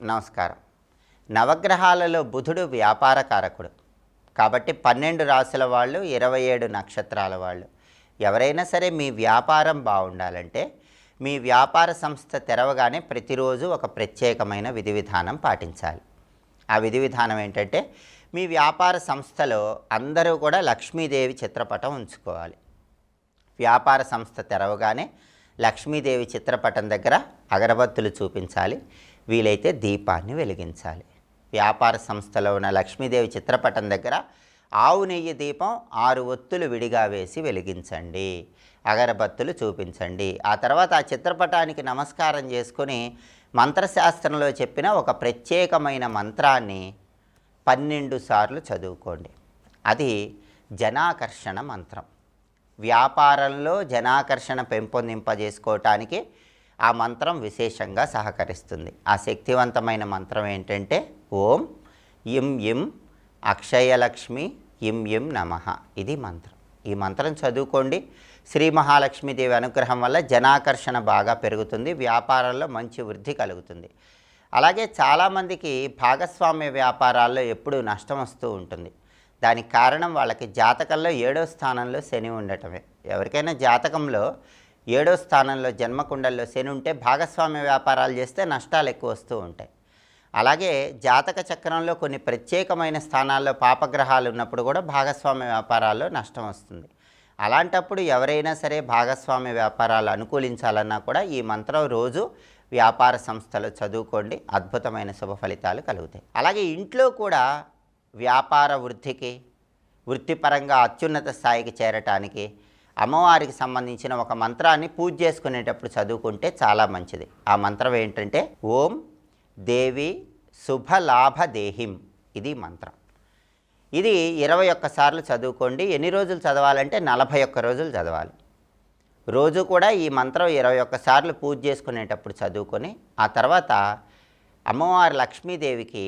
నమస్కారం. నవగ్రహాలలో బుధుడు వ్యాపారకారకుడు కాబట్టి 12 రాశుల వాళ్ళు, 27 నక్షత్రాల వాళ్ళు ఎవరైనా సరే మీ వ్యాపారం బాగుండాలంటే మీ వ్యాపార సంస్థ తెరవగానే ప్రతిరోజు ఒక ప్రత్యేకమైన విధి విధానం పాటించాలి. ఆ విధి విధానం ఏంటంటే మీ వ్యాపార సంస్థలో అందరూ కూడా లక్ష్మీదేవి చిత్రపటం ఉంచుకోవాలి. వ్యాపార సంస్థ తెరవగానే లక్ష్మీదేవి చిత్రపటం దగ్గర అగరబత్తులు చూపించాలి, వీలైతే దీపాన్ని వెలిగించాలి. వ్యాపార సంస్థలో ఉన్న లక్ష్మీదేవి చిత్రపటం దగ్గర ఆవు నెయ్యి దీపం 6 ఒత్తులు విడిగా వేసి వెలిగించండి, అగరబత్తులు చూపించండి. ఆ తర్వాత ఆ చిత్రపటానికి నమస్కారం చేసుకొని మంత్రశాస్త్రంలో చెప్పిన ఒక ప్రత్యేకమైన మంత్రాన్ని 12 సార్లు చదువుకోండి. అది జనాకర్షణ మంత్రం. వ్యాపారంలో జనాకర్షణ పెంపొందింపజేసుకోవటానికి ఆ మంత్రం విశేషంగా సహకరిస్తుంది. ఆ శక్తివంతమైన మంత్రం ఏంటంటే ఓం ఇం ఇం అక్షయలక్ష్మి ఇం ఇం నమః. ఇది మంత్రం. ఈ మంత్రం చదువుకోండి. శ్రీ మహాలక్ష్మీదేవి అనుగ్రహం వల్ల జనాకర్షణ బాగా పెరుగుతుంది, వ్యాపారంలో మంచి వృద్ధి కలుగుతుంది. అలాగే చాలామందికి భాగస్వామ్య వ్యాపారాల్లో ఎప్పుడూ నష్టం వస్తూ ఉంటుంది. దానికి కారణం వాళ్ళకి జాతకంలో 7వ స్థానంలో శని ఉండటమే. ఎవరికైనా జాతకంలో 7వ స్థానంలో జన్మకుండల్లో శని ఉంటే భాగస్వామ్య వ్యాపారాలు చేస్తే నష్టాలు ఎక్కువ వస్తూ ఉంటాయి. అలాగే జాతక చక్రంలో కొన్ని ప్రత్యేకమైన స్థానాల్లో పాపగ్రహాలు ఉన్నప్పుడు కూడా భాగస్వామ్య వ్యాపారాల్లో నష్టం వస్తుంది. అలాంటప్పుడు ఎవరైనా సరే భాగస్వామ్య వ్యాపారాలు అనుకూలించాలన్నా కూడా ఈ మంత్రం రోజు వ్యాపార సంస్థలో చదువుకోండి, అద్భుతమైన శుభ ఫలితాలు కలుగుతాయి. అలాగే ఇంట్లో కూడా వ్యాపార వృద్ధికి, వృత్తిపరంగా అత్యున్నత స్థాయికి చేరటానికి అమ్మవారికి సంబంధించిన ఒక మంత్రాన్ని పూజ చేసుకునేటప్పుడు చదువుకుంటే చాలా మంచిది. ఆ మంత్రం ఏంటంటే ఓం దేవి శుభలాభదేహిం. ఇది మంత్రం. ఇది 21 సార్లు చదువుకోండి. ఎన్ని రోజులు చదవాలంటే 41 రోజులు చదవాలి. రోజు కూడా ఈ మంత్రం 21 సార్లు పూజ చేసుకునేటప్పుడు చదువుకొని ఆ తర్వాత అమ్మవారి లక్ష్మీదేవికి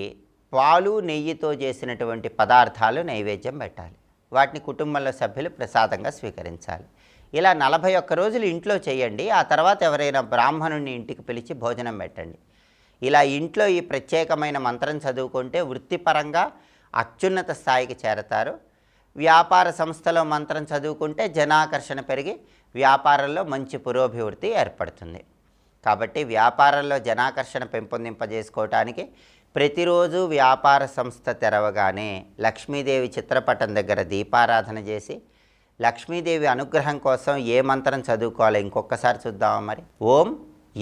పాలు నెయ్యితో చేసినటువంటి పదార్థాలు నైవేద్యం పెట్టాలి. వాటిని కుటుంబంలో సభ్యులు ప్రసాదంగా స్వీకరించాలి. ఇలా 41 రోజులు ఇంట్లో చేయండి. ఆ తర్వాత ఎవరైనా బ్రాహ్మణుని ఇంటికి పిలిచి భోజనం పెట్టండి. ఇలా ఇంట్లో ఈ ప్రత్యేకమైన మంత్రం చదువుకుంటే వృత్తిపరంగా అత్యున్నత స్థాయికి చేరతారు. వ్యాపార సంస్థలో మంత్రం చదువుకుంటే జనాకర్షణ పెరిగి వ్యాపారంలో మంచి పురోభివృద్ధి ఏర్పడుతుంది. కాబట్టి వ్యాపారంలో జనాకర్షణ పెంపొందింపజేసుకోవటానికి ప్రతిరోజు వ్యాపార సంస్థ తెరవగానే లక్ష్మీదేవి చిత్రపటం దగ్గర దీపారాధన చేసి లక్ష్మీదేవి అనుగ్రహం కోసం ఏ మంత్రం చదువుకోవాలో ఇంకొకసారి చూద్దామా మరి. ఓం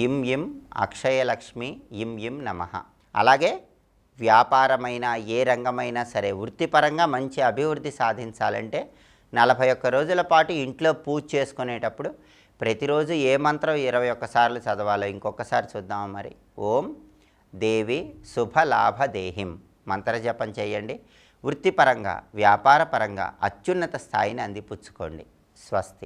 ఇం ఇం అక్షయలక్ష్మి ఇం ఇం నమః. అలాగే వ్యాపారమైన ఏ రంగమైనా సరే వృత్తిపరంగా మంచి అభివృద్ధి సాధించాలంటే 41 రోజుల పాటు ఇంట్లో పూజ చేసుకునేటప్పుడు ప్రతిరోజు ఏ మంత్రం 21 సార్లు చదవాలో ఇంకొకసారి చూద్దామా మరి. ఓం దేవి శుభలాభదేహిం మంత్రజపం చేయండి. వృత్తిపరంగా వ్యాపారపరంగా అత్యున్నత స్థాయిని అందిపుచ్చుకోండి. స్వస్తి.